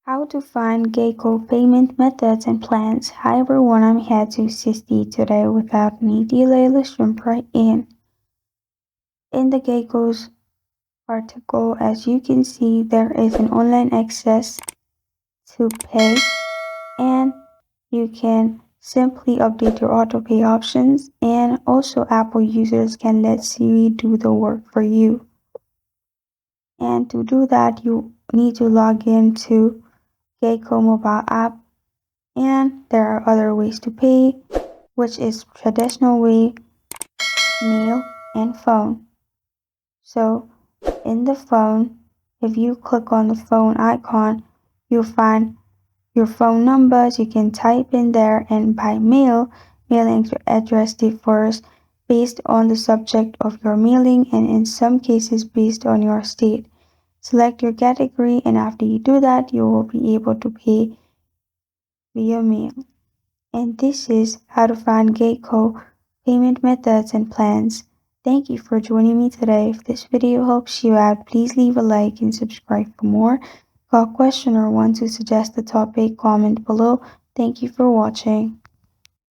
How to find Geico payment methods and plans. Hi everyone, I'm here to assist you today without any delay. Let's jump right in. In the Geico's article, as you can see, there is an online access to pay, and you can simply update your auto pay options, and also Apple users can let Siri do the work for you. And to do that, you need to log into Geico mobile app, and there are other ways to pay, which is traditional way, mail, and phone. So in the phone, if you click on the phone icon, you'll find your phone numbers. You can type in there, and by mail, mailing address differs based on the subject of your mailing, and in some cases based on your state. Select your category, and after you do that, you will be able to pay via mail. And this is how to find Geico payment methods and plans. Thank you for joining me today. If this video helps you out, please leave a like and subscribe for more. Got a question or want to suggest a topic, comment below. Thank you for watching.